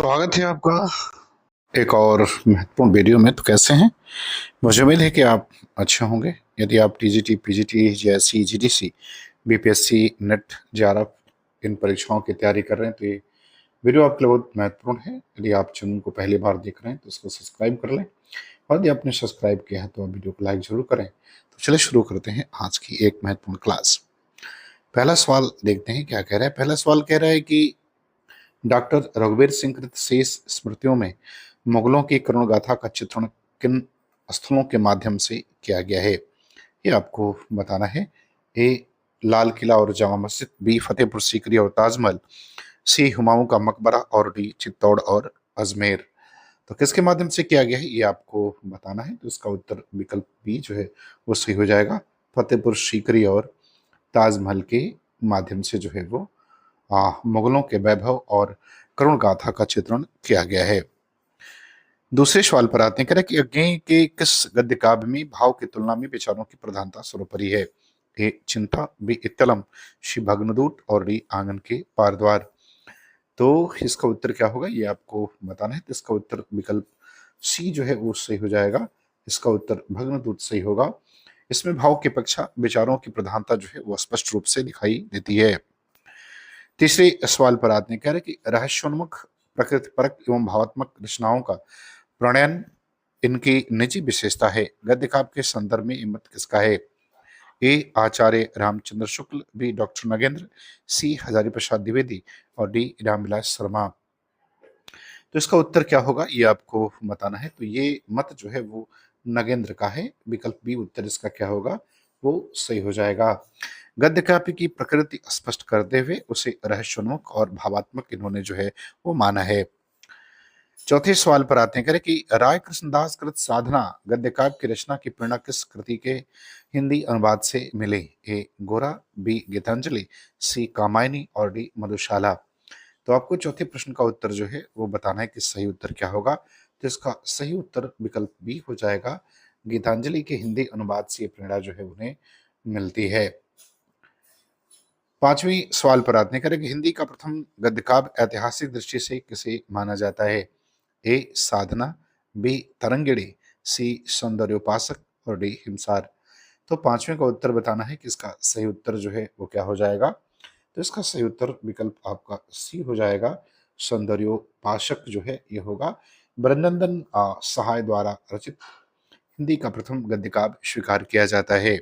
स्वागत है आपका एक और महत्वपूर्ण वीडियो में। तो कैसे हैं? मुझे उम्मीद है कि आप अच्छे होंगे। यदि आप TGT, PGT, JSC, GDC, BPSC, NET, JRF इन परीक्षाओं की तैयारी कर रहे हैं तो ये वीडियो आपके लिए बहुत महत्वपूर्ण है। यदि आप चैनल को पहली बार देख रहे हैं तो इसको सब्सक्राइब कर लें, और यदि आपने सब्सक्राइब किया है तो आप वीडियो को लाइक जरूर करें। तो चलिए शुरू करते हैं आज की एक महत्वपूर्ण क्लास। पहला सवाल देखते हैं क्या कह रहा है। पहला सवाल कह रहा है कि डॉक्टर रघुवीर सिंह कृत शेष स्मृतियों में मुगलों की करुण गाथा का चित्रण किन स्थलों के माध्यम से किया गया है? ये आपको बताना है। ए, लाल किला और जामा मस्जिद, बी, फतेहपुर सीकरी और ताजमहल, सी, हुमायूं का मकबरा और डी, चित्तौड़ और अजमेर। तो किसके माध्यम से किया गया है ये आपको बताना है। तो इसका उत्तर विकल्प बी जो है वो सही हो जाएगा। फतेहपुर सीकरी और ताजमहल के माध्यम से जो है वो मुगलों के वैभव और करुण गाथा का चित्रण किया गया है। दूसरे सवाल पर आते हैं। कह रहे कि अज्ञेय के किस गद्य काव्य में भाव की तुलना में विचारों की प्रधानता सर्वोपरि है? ए, चिंता, बी, इत्तलम, सी, भग्नदूत और डी, आंगन के पारद्वार। तो इसका उत्तर क्या होगा ये आपको बताना है। तो इसका उत्तर विकल्प सी जो है वो सही हो जाएगा। इसका उत्तर भग्नदूत सही होगा। इसमें भाव की अपेक्षा विचारों की प्रधानता जो है वो स्पष्ट रूप से दिखाई देती है। तीसरे सवाल पर आते हैं। कह रहे कि रहस्योन्मुख, प्रकृति परक एवं भावात्मक रचनाओं का प्रणयन इनकी निजी विशेषता है। गद्य काव्य के संदर्भ में ये मत किसका है? ए, आचार्य रामचंद्र शुक्ल, बी, डॉक्टर नगेंद्र, सी, हजारी प्रसाद द्विवेदी और डी, रामविलास शर्मा। तो इसका उत्तर क्या होगा ये आपको बताना है। तो ये मत जो है वो नगेंद्र का है। विकल्प बी उत्तर इसका क्या होगा वो सही हो जाएगा। गद्य काव्य की प्रकृति स्पष्ट करते हुए उसे रहस्योन्मुख और भावात्मक इन्होंने जो है वो माना है। चौथे सवाल पर आते हैं। करें कि राय कृष्णदास कृत साधना गद्य काव्य की रचना की प्रेरणा किस कृति के हिंदी अनुवाद से मिले? ए, गोरा, बी, गीतांजलि, सी, कामायनी और डी, मधुशाला। तो आपको चौथे प्रश्न का उत्तर जो है वो बताना है कि सही उत्तर क्या होगा। तो इसका सही उत्तर विकल्प बी हो जाएगा। गीतांजलि के हिंदी अनुवाद से ये प्रेरणा जो है उन्हें मिलती है। पांचवी सवाल पर आते हैं। करें कि हिंदी का प्रथम गद्य काव्य ऐतिहासिक दृष्टि से किसे माना जाता है? ए, साधना, बी, तरंगिणी, सी, सौंदर्योपासक और डी, हिमसार। तो पांचवें का उत्तर बताना है कि इसका सही उत्तर जो है वो क्या हो जाएगा। तो इसका सही उत्तर विकल्प आपका सी हो जाएगा। सौंदर्योपासक जो है ये होगा। ब्रहनंदन सहाय द्वारा रचित हिंदी का प्रथम गद्य काव्य स्वीकार किया जाता है।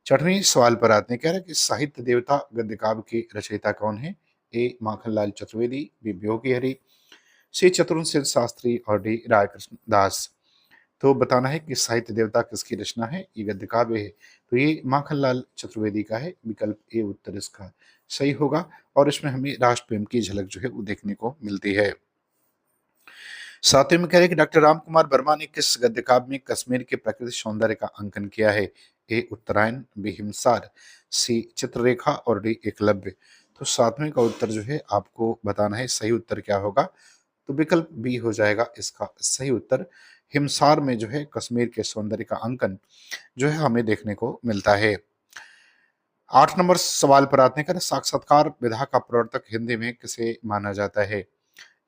छठवीं सवाल पर आते हैं। कह रहे हैं कि साहित्य देवता गद्य काव्य की रचयिता कौन है? ए, माखनलाल चतुर्वेदी, बी, बियोगी सी, चतुर्सेन शास्त्री और डी, राय कृष्ण दास। तो बताना है कि साहित्य देवता किसकी रचना है। ये गद्य काव्य है तो ये माखनलाल चतुर्वेदी का है। विकल्प ए उत्तर इसका सही होगा। और इसमें हमें राष्ट्र प्रेम की झलक जो है वो देखने को मिलती है। सातवें में कह रहे हैं कि डॉक्टर राम कुमार वर्मा ने किस गद्य काव्य में कश्मीर के प्राकृतिक सौंदर्य का अंकन किया है? ए, उत्तरायण, बी, हिमसार, सी, चित्ररेखा और डी, एकलव्य। तो सातवें का उत्तर जो है आपको बताना है सही उत्तर क्या होगा। तो विकल्प बी हो जाएगा इसका सही उत्तर। हिमसार में जो है कश्मीर के सौंदर्य का अंकन जो है हमें देखने को मिलता है। 8 नंबर सवाल पर आते हैं। साक्षात्कार विधा का प्रवर्तक हिंदी में किसे माना जाता है?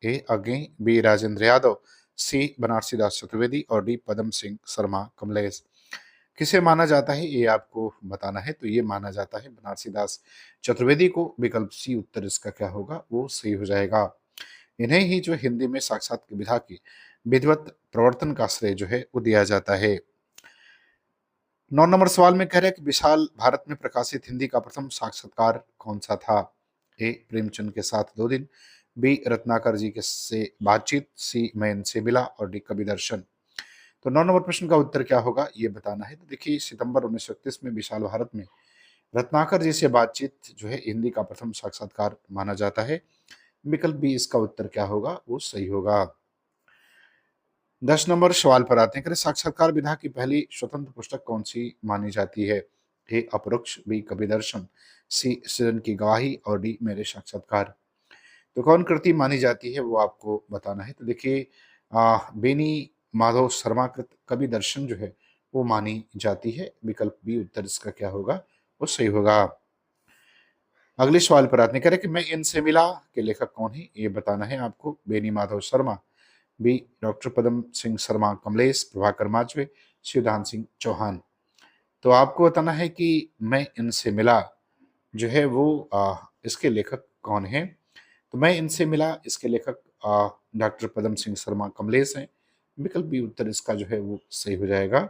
ए, अज्ञेय, बी, राजेंद्र यादव, सी, बनारसी दास चतुर्वेदी और डी, पदम सिंह शर्मा कमलेश। किसे माना जाता है ये आपको बताना है। तो ये माना जाता है बनारसी दास चतुर्वेदी को। विकल्प सी उत्तर इसका क्या होगा वो सही हो जाएगा। इन्हें ही जो हिंदी में साक्षात विधा की विधिवत प्रवर्तन का श्रेय जो है वो दिया जाता है। 9 नंबर सवाल में कह रहे हैं कि विशाल भारत में प्रकाशित हिंदी का प्रथम साक्षात्कार कौन सा था? ए, प्रेमचंद के साथ 2 दिन, बी, रत्नाकर जी के से बातचीत, सी, मैं इनसे मिला और डी, कवि दर्शन। तो 9 नंबर प्रश्न का उत्तर क्या होगा ये बताना है। तो देखिए सितंबर 1931 में विशाल भारत में रत्नाकर जी से बातचीत जो है हिंदी का प्रथम साक्षात्कार माना जाता है। विकल्प बी इसका उत्तर क्या होगा वो सही होगा। 10 नंबर सवाल पर आते हैं। साक्षात्कार विधा की पहली स्वतंत्र पुस्तक कौन सी मानी जाती है? ए, अपरोक्ष, बी, कवि दर्शन, सी, सृजन की गवाही और डी, मेरे साक्षात्कार। तो कौन कृति मानी जाती है वो आपको बताना है। तो देखिए बेनी माधव शर्मा कृत कवि दर्शन जो है वो मानी जाती है। विकल्प बी उत्तर इसका क्या होगा वो सही होगा। अगले सवाल पर आते हैं, कह रहे कि मैं इनसे मिला के लेखक कौन है, ये बताना है आपको। Beni Madhav Sharma, B doctor Padam Singh Sharma Kamlesh, Prabhakar Machwe, शिवधान Singh Chauhan. तो आपको बताना है कि मैं इनसे मिला जो है वो इसके लेखक कौन है। तो मैं इनसे मिला इसके लेखक डॉक्टर पदम सिंह शर्मा कमलेश हैं। विकल्प बी उत्तर इसका जो है वो सही हो जाएगा।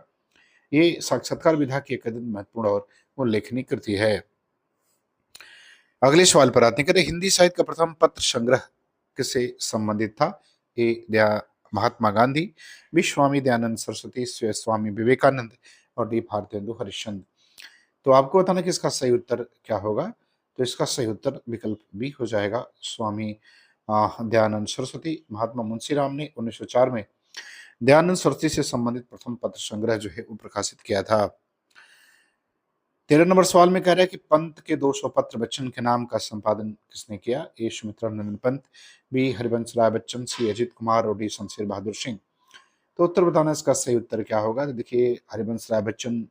ये साक्षात्कार विधा की एक अत्यंत महत्वपूर्ण और उल्लेखनीय कृति है। अगले सवाल पर आते हैं, कहते हिंदी साहित्य का प्रथम पत्र संग्रह किससे संबंधित था। ए दया महात्मा गांधी, बी स्वामी दयानंद सरस्वती, स्वामी विवेकानंद और डी भारतेंदु हरिश्चंद्र। तो आपको बताना कि इसका सही उत्तर क्या होगा। तो इसका सही उत्तर विकल्प बी हो जाएगा, स्वामी दयानंद सरस्वती। महात्मा मुंशीराम ने 1904 में दयानंद सरस्वती से संबंधित प्रथम पत्र संग्रह जो है वो प्रकाशित किया था। 13 नंबर सवाल में कह रहा है कि पंत के 200 पत्र बच्चन के नाम का संपादन किसने किया। ए सुमित्रा नंदन पंत, बी हरिवंश राय बच्चन, सी अजित कुमार और डी शमशेर बहादुर सिंह। तो उत्तर बताना इसका सही उत्तर क्या होगा। तो देखिए हरिवंश राय बच्चन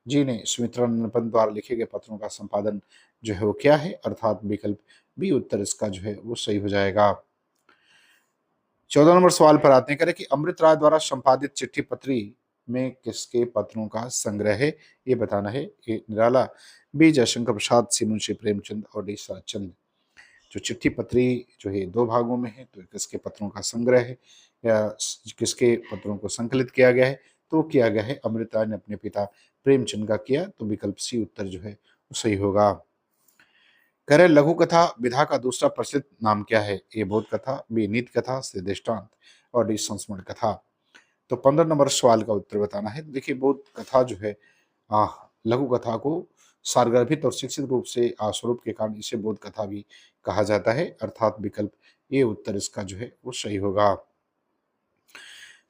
जी ने सुमित्रा नंदन पंत द्वारा लिखे गए पत्रों का संपादन जो है वो किया है, अर्थात विकल्प बी उत्तर इसका जो है वो सही हो जाएगा। 14 नंबर सवाल पर आते हैं, कह रहे कि अमृत राय द्वारा संपादित चिट्ठी पत्री में किसके पत्रों का संग्रह है, ये बताना है। ए निराला, बी जयशंकर प्रसाद, सी मुंशी प्रेमचंद और डी शरदचंद्र। जो चिट्ठी पत्री जो है दो भागों में है, तो किसके पत्रों का संग्रह है या किसके पत्रों को संकलित किया गया है, तो किया गया है अमृत राय ने अपने पिता प्रेमचंद का किया। तो विकल्प सी उत्तर जो है वो सही होगा। कह रहे लघु कथा विधा का दूसरा प्रसिद्ध नाम क्या है। ए बोध कथा, बी नीति कथा, सी दृष्टांत और डी संस्मरण कथा। तो 15 नंबर सवाल का उत्तर बताना है। देखिए बोध कथा जो है लघु कथा को सारगर्भित और शिक्षित रूप से स्वरूप के कारण इसे बोध कथा भी कहा जाता है, अर्थात विकल्प ये उत्तर इसका जो है वो सही होगा।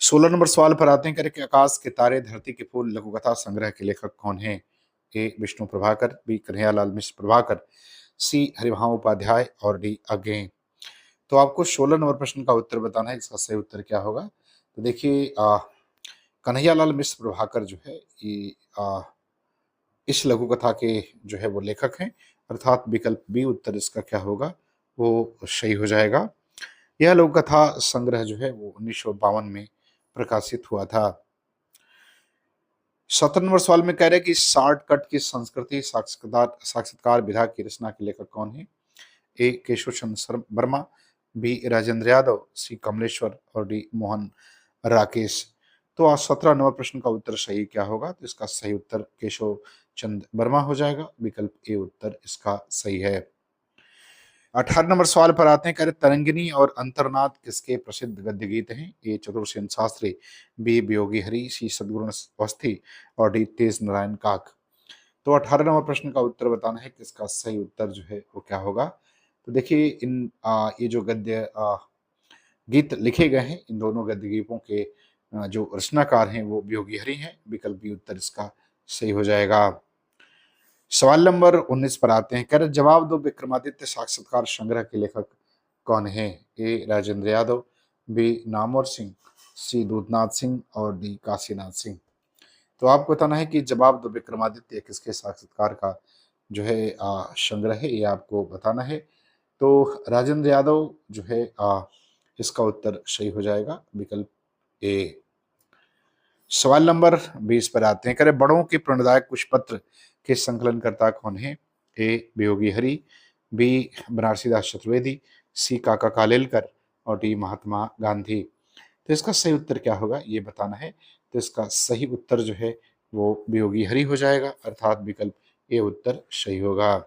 16 नंबर सवाल पर आते हैं, करें कि आकाश के तारे धरती के फूल लघु कथा संग्रह के लेखक कौन है। ए विष्णु प्रभाकर, बी कन्हैयालाल मिश्र प्रभाकर, सी हरिभाव उपाध्याय और डी अज्ञे। तो आपको 16 नंबर प्रश्न का उत्तर बताना है, इसका सही उत्तर क्या होगा। तो देखिए कन्हैयालाल मिश्र प्रभाकर जो है ये इस लघु कथा के जो है वो लेखक हैं, अर्थात विकल्प बी उत्तर इसका क्या होगा वो सही हो जाएगा। यह लघु कथा संग्रह जो है वो 1952 में प्रकाशित हुआ था। 17 नंबर सवाल में कह रहे हैं कि शॉर्टकट की संस्कृति साक्षात्कार विधा की रचना के लेखक कौन है। ए केशव चंद्र वर्मा, बी राजेंद्र यादव, सी कमलेश्वर और डी मोहन राकेश। तो आज 17 नंबर प्रश्न का उत्तर सही क्या होगा। तो इसका सही उत्तर केशव चंद वर्मा हो जाएगा, विकल्प ए उत्तर इसका सही है। 18 नंबर सवाल पर आते हैं, कह रहे तरंगिनी और अंतर्नाद किसके प्रसिद्ध गद्य गीत हैं। ए चतुर्सेन शास्त्री, बी वियोगी हरि, सी सदगुरु अवस्थी और डी तेज नारायण काक। तो 18 नंबर प्रश्न का उत्तर बताना है कि इसका सही उत्तर जो है वो क्या होगा। तो देखिए इन ये जो गद्य गीत लिखे गए हैं, इन दोनों गद्य गीतों के जो रचनाकार हैं वो वियोगी हरि हैं, विकल्प बी उत्तर इसका सही हो जाएगा। सवाल नंबर 19 पर आते हैं, कह रहे जवाब दो विक्रमादित्य साक्षात्कार संग्रह के लेखक कौन है। ए राजेंद्र यादव, बी नामवर सिंह, सी दूधनाथ सिंह और डी काशीनाथ सिंह। तो आपको बताना है कि जवाब दो विक्रमादित्य किसके साक्षात्कार का जो है संग्रह है, ये आपको बताना है। तो राजेंद्र यादव जो है इसका उत्तर सही हो जाएगा, विकल्प ए। सवाल नंबर 20 पर आते हैं, कह बड़ों के प्रेरणादायक कुछ पत्र के संकलनकर्ता कौन है। ए वियोगी हरि, बी बनारसीदास चतुर्वेदी, सी काका कालेलकर और डी महात्मा गांधी। तो इसका सही उत्तर क्या होगा ये बताना है। तो इसका सही उत्तर जो है वो वियोगी हरि हो जाएगा, अर्थात विकल्प ए उत्तर सही होगा।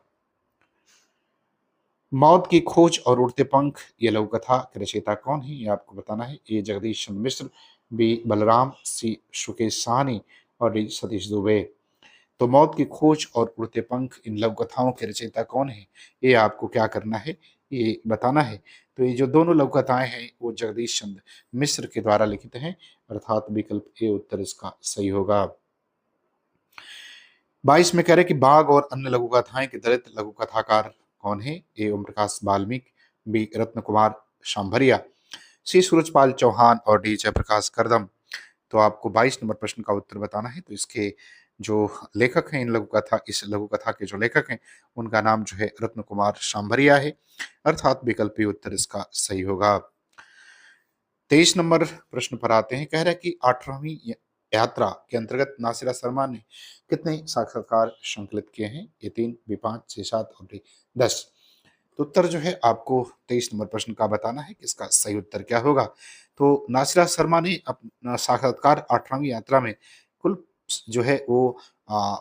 मौत की खोज और उड़ते पंख ये लघु कथा के रचयिता कौन है, ये आपको बताना है। ए जगदीश चंद्र मिश्र, बी बलराम, सी सुकेश साहनी और डी सतीश दुबे। तो मौत की खोज और उड़ते पंख इन लघु कथाओं के रचयिता कौन है, ये आपको क्या करना है ये बताना है। तो ये जो दोनों लघु कथाएं हैं वो जगदीश चंद्र मिश्र के द्वारा लिखित हैं, अर्थात विकल्प ए उत्तर इसका सही होगा। 22 में कह रहे कि बाघ और अन्य लघु कथाएं के दलित लघु कथाकार कौन है। ए ओम प्रकाश वाल्मीकि, बी रत्न कुमार शांभरिया, सी सूरजपाल चौहान और डी जयप्रकाश करदम। तो आपको 22 नंबर प्रश्न का उत्तर बताना है। तो इसके जो लेखक हैं इन लघु कथा इस लघु कथा के जो लेखक हैं उनका नाम जो है रत्न कुमार शांभरिया है, अर्थात विकल्प बी उत्तर इसका सही होगा। 23 नंबर प्रश्न पर आते हैं। कह रहा है कि 18वीं यात्रा के अंतर्गत नासिरा शर्मा ने कितने साक्षात्कार संकलित किए हैं? ये 3, बी 5, सी 7 और डी 10। तो उत्तर जो है आपको 23 नंबर प्रश्न का बताना है कि इसका सही उत्तर क्या होगा। तो नासिरा शर्मा ने अपना साक्षात्कार 18वीं यात्रा में कुल जो है वो आ,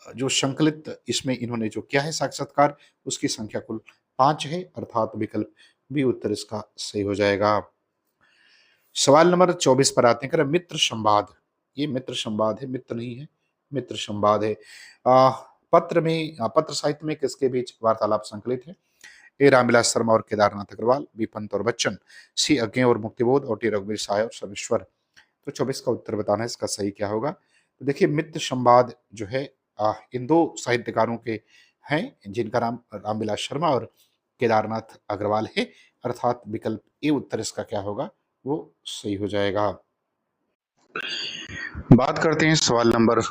जो संकलित इसमें इन्होंने जो किया है साक्षात्कार उसकी संख्या कुल 5 है, अर्थात विकल्प बी उत्तर इसका सही हो जाएगा। सवाल नंबर 24 पर आते हैं। कह रहे मित्र संवाद, ये मित्र संवाद है, मित्र नहीं है, मित्र संवाद है। पत्र साहित्य में किसके बीच वार्तालाप संकलित है? ए रामविलास शर्मा और केदारनाथ अग्रवाल, बी पंत और बच्चन, सी अज्ञे और मुक्तिबोध और टी रघुवीर सहाय और सर्वेश्वर। तो 24 का उत्तर बताना है, इसका सही क्या होगा। तो देखिए मित्र संवाद जो है इन दो साहित्यकारों के हैं जिनका नाम रामविलास शर्मा और केदारनाथ अग्रवाल है, अर्थात विकल्प ए उत्तर इसका क्या होगा वो सही हो जाएगा। बात करते हैं सवाल नंबर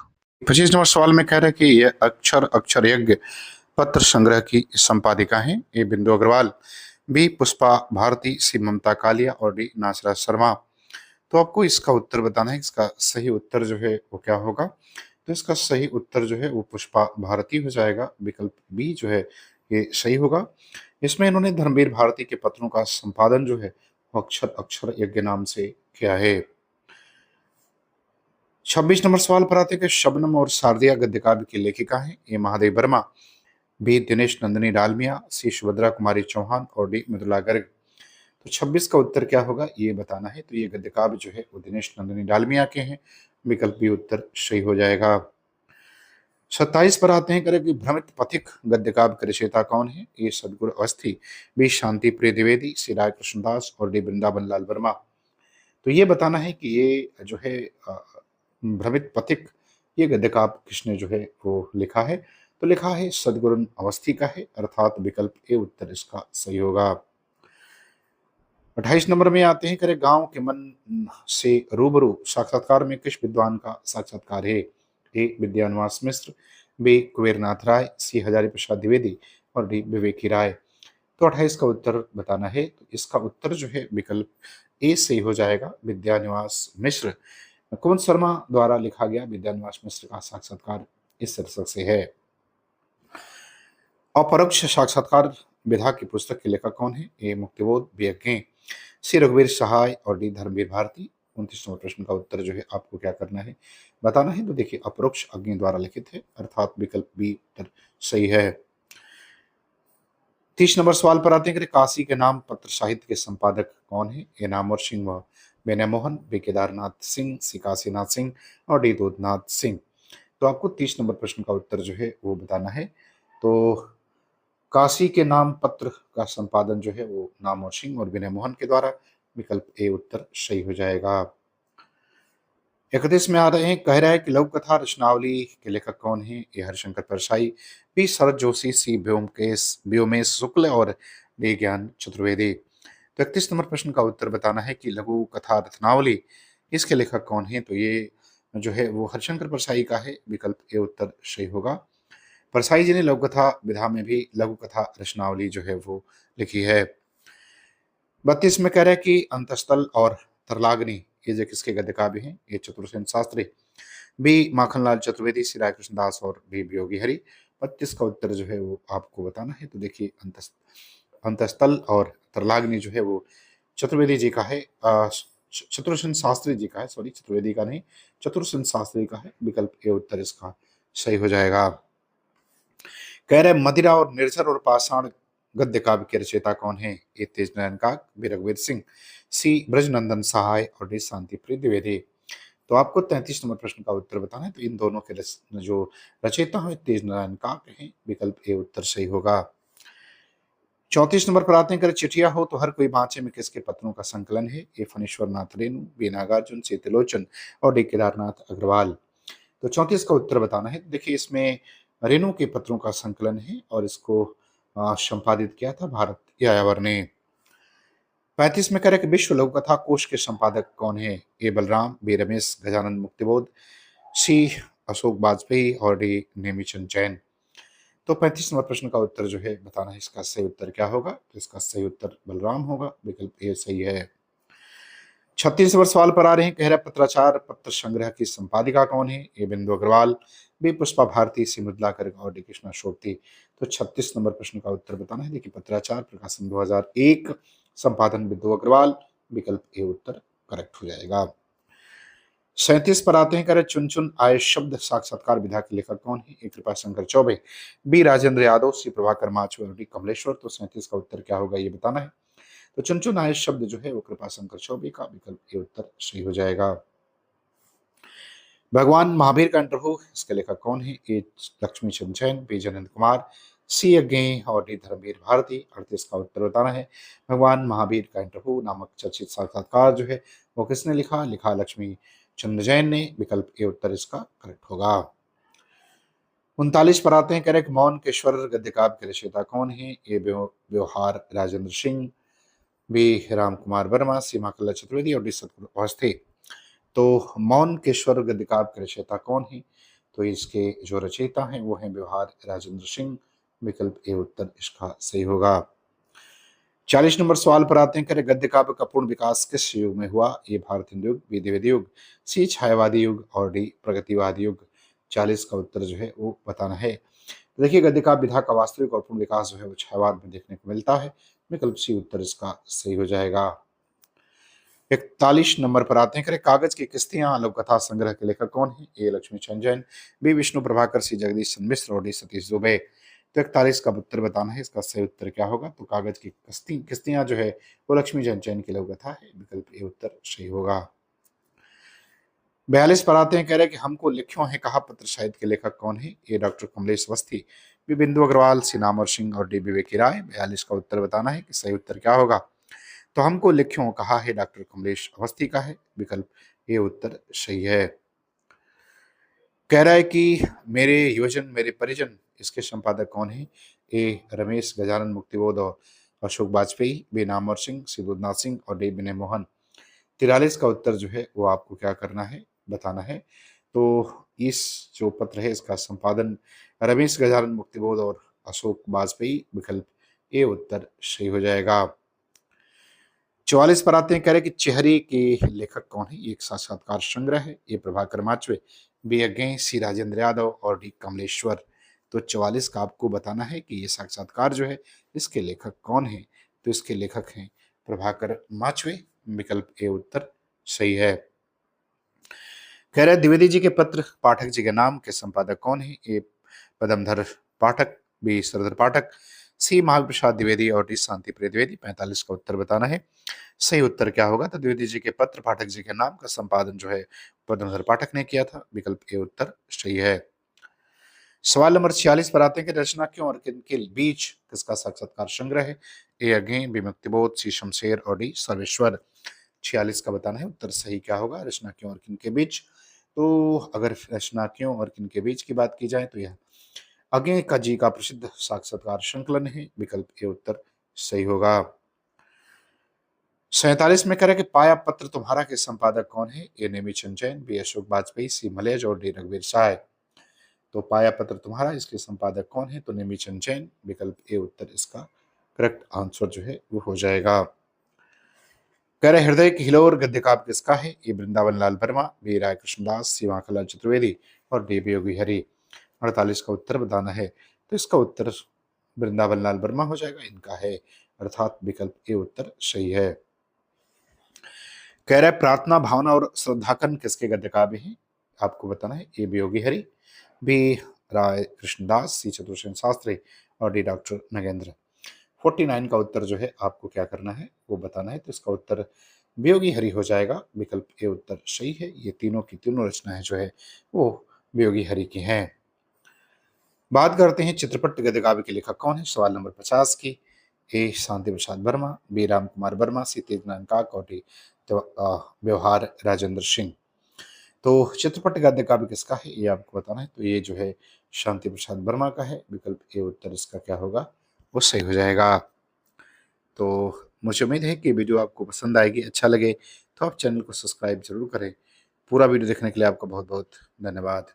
25 नंबर सवाल में कह रहे हैं कि यह अक्षर यज्ञ पत्र संग्रह की संपादिका हैं। ए बिंदु अग्रवाल, बी पुष्पा भारती, सी ममता कालिया और डी नासरा शर्मा। तो आपको इसका उत्तर बताना है, इसका सही उत्तर जो है वो क्या होगा। तो इसका सही उत्तर जो है वो पुष्पा भारती हो जाएगा, विकल्प बी जो है ये सही होगा। इसमें इन्होंने धर्मवीर भारती के पत्रों का संपादन जो है वो अक्षर यज्ञ नाम से किया है। 26 नंबर सवाल पर आते हैं कि शबनम और शारदिया गद्य काव्य की लेखिका हैं। ए महादेव वर्मा, बी दिनेश नंदिनी डालमिया, सी सुभद्रा कुमारी चौहान और डी मृदुला गर्ग। तो 26 का उत्तर क्या होगा ये बताना है। तो ये गद्य काव्य जो है वो दिनेश नंदिनी डालमिया के हैं, विकल्प बी उत्तर सही हो जाएगा। 27 पर आते हैं करे कि भ्रमित पथिक गद्य काव्य के रचयिता कौन है? ए सदगुरु अवस्थी, बी शांति प्रिय द्विवेदी, सी राय कृष्णदास और डी वृंदावन लाल वर्मा। तो ये बताना है कि ये जो है भ्रमित पथिक ये गद्य काव्य किसने जो है वो लिखा है। तो लिखा है सदगुरु अवस्थी का है, अर्थात विकल्प ए उत्तर इसका सही होगा। 28 नंबर में आते हैं करे गांव के मन से रूबरू साक्षात्कार में किस विद्वान का साक्षात्कार है? ए विद्यानिवास मिश्र, बी कुबेरनाथ राय, सी हजारी प्रसाद द्विवेदी और डी विवेकी राय। तो 28 का उत्तर बताना है। तो इसका उत्तर जो है विकल्प ए सही हो जाएगा, विद्यानिवास मिश्र। कुंवर शर्मा द्वारा लिखा गया विद्यानिवास मिश्र का साक्षात्कार इस शीर्षक से है। अपरोक्ष साक्षात्कार विधा की पुस्तक के लेखक कौन है? ए मुक्तिबोध, बी अज्ञे, सी रघुवीर सहाय और डी धर्मवीर भारती। 29 नंबर प्रश्न का उत्तर जो है आपको क्या करना है बताना है। तो देखिए अपरोक्ष अज्ञे द्वारा लिखित है, अर्थात विकल्प बी उत्तर सही है। 30 नंबर सवाल पर आते हैं कि काशी के नाम पत्र साहित्य के संपादक कौन है? ए नामवर सिंह व बेने मोहन, बी केदारनाथ सिंह, सी काशीनाथ सिंह और डी दूधनाथ सिंह। तो आपको 30 नंबर प्रश्न का उत्तर जो है वो बताना है। तो काशी के नाम पत्र का संपादन जो है वो नामवर सिंह और विनय मोहन के द्वारा, विकल्प ए उत्तर सही हो जाएगा। 31 में आ रहे हैं। कह रहा है कि लघु कथा रचनावली के लेखक कौन है? ए हरिशंकर परसाई, पी शरद जोशी, सी व्योमेश शुक्ल और डी ज्ञान चतुर्वेदी। तो 31 नंबर प्रश्न का उत्तर बताना है कि लघु कथा रत्नावली इसके लेखक कौन है। तो ये जो है वो हरिशंकर परसाई का है, विकल्प ए उत्तर सही होगा। परसाई जी ने लघु कथा विधा में भी लघु कथा रचनावली जो है वो लिखी है। 32 में कह रहा है कि अंतस्थल और तरलाग्नि ये जो किसके गद्य काव्य हैं? ये चतुर्सेन शास्त्री, बी माखनलाल चतुर्वेदी, सी राय कृष्णदास और डी योगी हरि। 32 का उत्तर जो है वो आपको बताना है। तो देखिए अंतस्थल और तरलाग्नि जो है वो चतुर्वेदी जी का है, चतुर्सेन शास्त्री जी का है, सॉरी चतुर्वेदी का नहीं, चतुर्सेन शास्त्री का है, विकल्प ए उत्तर इसका सही हो जाएगा। कह रहे मदिरा और निर्झर और पाषाण गद्य काव्य के रचयिता कौन है? ए तेज नारायण काक, बी रघुवीर सिंह, सी ब्रजनंदन सहाय और डी शांति प्रिय द्विवेदी। तो आपको 33 नंबर प्रश्न का उत्तर बताना है। तो इन दोनों के जो रचयिता हैं तेज नारायण काक हैं, विकल्प ए उत्तर सही होगा। 34 नंबर पर आते हैं। चिठिया हो तो हर कोई बाँचे में किसके पत्रों का संकलन है? ए फणीश्वर नाथ रेणु, बी नागार्जुन, सी त्रिलोचन और डी केदारनाथ अग्रवाल। तो 34 का उत्तर बताना है। देखिए इसमें रेणु के पत्रों का संकलन है और इसको संपादित किया था भारत यायावर ने। 35 में कह रहे कि विश्व लघु कथा कोश के संपादक कौन है? ए बलराम, बी रमेश गजानंद मुक्तिबोध, सी अशोक वाजपेयी और डी नेमीचंद जैन। तो 35 नंबर प्रश्न का उत्तर जो है बताना है, इसका सही उत्तर क्या होगा? तो इसका सही उत्तर बलराम होगा, विकल्प ए सही है। 36 नंबर सवाल पर आ रहे हैं, कह रहा है पत्राचार पत्र संग्रह की संपादिका कौन है? ए बिंदु अग्रवाल, बी पुष्पा भारती, सी मृदुला गर्ग और डी कृष्णा शोभती। तो 36 नंबर प्रश्न का उत्तर बताना है। देखिए पत्राचार प्रकाशन 2001, संपादन बिंदु अग्रवाल, विकल्प ए उत्तर करेक्ट हो जाएगा। 37 पर आते हैं, कह रहे चुन चुन आए शब्द साक्षात्कार विधा के लेखक कौन है? ए कृपाशंकर चौबे, बी राजेंद्र यादव, सी प्रभाकर माचवे और डी कमलेश्वर। तो 37 का उत्तर क्या होगा ये बताना है। तो चुन चुन आए शब्द जो है वो कृपाशंकर चौबे का, विकल्प ए उत्तर सही हो जाएगा। भगवान महावीर का इंटरव्यू, इसके लेखक कौन है? ए लक्ष्मी चंद जैन, बी जयंत कुमार, सी अज्ञे और डी धर्मवीर भारती। 38 का उत्तर बताना है। भगवान महावीर का इंटरव्यू नामक चर्चित साक्षात्कार जो है वो किसने लिखा? लिखा लक्ष्मी चंद जैन ने, विकल्प ए उत्तर इसका करेक्ट होगा। 39 पर आते हैं, कह रहे मौन केश्वर गद्य काव्य के रचयिता कौन है? ए व्यवहार राजेंद्र सिंह, बी राम कुमार वर्मा, सी महाकल्ला चतुर्वेदी और डी सतगुरु अवस्थी। तो मौन केश्वर गद्य काव्य के रचयिता कौन है? तो इसके जो रचयिता हैं वो हैं व्यवहार राजेंद्र सिंह, विकल्प ए उत्तर इसका सही होगा। 40 नंबर सवाल पर आते हैं, करें गद्य काव्य का पूर्ण विकास किस युग में हुआ? ए भारत हिंदू युग, बी द्विवेदी युग, सी छायावादी युग और डी प्रगतिवादी युग। 40 का उत्तर जो है वो बताना है। तो देखिए गद्य काव्य विधा का वास्तविक और पूर्ण विकास जो है वो छायावाद में देखने को मिलता है, विकल्प सी उत्तर इसका सही हो जाएगा। 41 नंबर पर आते हैं, करें कागज की किस्तियां लघुकथा संग्रह के लेखक कौन है? ए लक्ष्मी चंद जैन, बी विष्णु प्रभाकर, सी जगदीश चंद्र मिश्र और डी सतीश दुबे। तो 41 का उत्तर बताना है, इसका सही उत्तर क्या होगा? तो कागज की किस्तियां जो है वो लक्ष्मी चंद जैन की लघुकथा है, विकल्प ए उत्तर सही होगा। 42 पर आते हैं, कह रहे हैं कि हमको लिख्यों है कहा पत्र साहित्य के लेखक कौन है? ए डॉक्टर कमलेश अवस्थी, बी बिंदु अग्रवाल, सी नामवर सिंह और डी विवेकी राय। 42 का उत्तर बताना है कि सही उत्तर क्या होगा। तो हमको लिख्यों कहा है डॉक्टर कमलेश अवस्थी का है, विकल्प ए उत्तर सही है। कह रहा है कि मेरे योजन मेरे परिजन, इसके संपादक कौन है? ए रमेश गजानन मुक्तिबोध और अशोक वाजपेयी, बी नामवर सिंह, सी दुधनाथ सिंह और डी विनय मोहन। 43 का उत्तर जो है वो आपको क्या करना है बताना है। तो इस जो पत्र है इसका संपादन रमेश गजानन मुक्तिबोध और अशोक वाजपेयी, विकल्प ए उत्तर सही हो जाएगा। 44 पर आते हैं, कह रहे कि चेहरे के लेखक कौन है? ये एक साक्षात्कार संग्रह है। ए प्रभाकर माचवे, बी अज्ञे, सी राजेंद्र यादव और डी कमलेश्वर। तो 44 का आपको बताना है कि ये साक्षात्कार जो है इसके लेखक कौन है? तो इसके लेखक हैं प्रभाकर माचवे, विकल्प ए उत्तर सही है। कह रहे द्विवेदी जी के पत्र पाठक जी के नाम के संपादक कौन है? ए पदमधर पाठक, बी सरदार पाठक, सी महाप्रसाद द्विवेदी और डी शांति प्रिय द्विवेदी। 45 का उत्तर बताना है, सही उत्तर क्या होगा? तो द्विवेदी जी के पत्र पाठक जी के नाम का संपादन जो है पद्मधर पाठक ने किया था, विकल्प ए उत्तर सही है। सवाल नंबर 46 पर आते हैं कि रचना क्यों और किनके बीच किसका साक्षात्कार संग्रह है? ए अज्ञे, बी मुक्तिबोध, सी शमशेर और डी सर्वेश्वर। 46 का बताना है उत्तर सही क्या होगा, रचना क्यों और किनके बीच। तो अगर रचना क्यों और किनके बीच की बात की जाए तो यह अज्ञे का जी का प्रसिद्ध साक्षात्कार संकलन है, विकल्प ए उत्तर सही होगा। 47 में करें कि पाया पत्र तुम्हारा के संपादक कौन है? ए नेमीचंद जैन, बी अशोक वाजपेयी, सी मलयज और डी रघुवीर साय। तो पाया पत्र तुम्हारा इसके संपादक कौन है? तो नेमीचंद जैन, विकल्प ए उत्तर इसका करेक्ट आंसर जो है वो हो जाएगा। कह रहे हृदय की हिलोर गद्य काव्य किसका है? ये वृंदावन लाल वर्मा, बी राय कृष्णदास, सी माखनलाल चतुर्वेदी और डी योगी हरि। 48 का उत्तर बताना है, तो इसका उत्तर वृंदावन लाल वर्मा हो जाएगा, इनका है, अर्थात विकल्प ए उत्तर सही है। कह रहा है प्रार्थना भावना और श्रद्धाकन किसके गद्य काव्य हैं? आपको बताना है। ए योगी हरि, बी राय कृष्णदास, सी चतुर्सेन शास्त्री और डी डॉक्टर नगेंद्र। 49 का उत्तर जो है आपको क्या करना है वो बताना है, तो इसका उत्तर वियोगी हरि हो जाएगा, विकल्प ए उत्तर सही है। ये तीनों की तीनों रचनाएं जो है वो वियोगी हरि की हैं। बात करते हैं चित्रपट गद्य काव्य के लेखक कौन है, सवाल नंबर 50 की। ए शांति प्रसाद वर्मा, बी राम कुमार वर्मा, सी तेजनारायण काक और डी व्यवहार राजेंद्र सिंह। तो चित्रपट गद्य काव्य किसका है ये आपको बताना है, तो ये जो है शांति प्रसाद वर्मा का है, विकल्प ए उत्तर इसका क्या होगा वो सही हो जाएगा। तो मुझे उम्मीद है कि वीडियो आपको पसंद आएगी, अच्छा लगे तो आप चैनल को सब्सक्राइब जरूर करें। पूरा वीडियो देखने के लिए आपका बहुत बहुत धन्यवाद।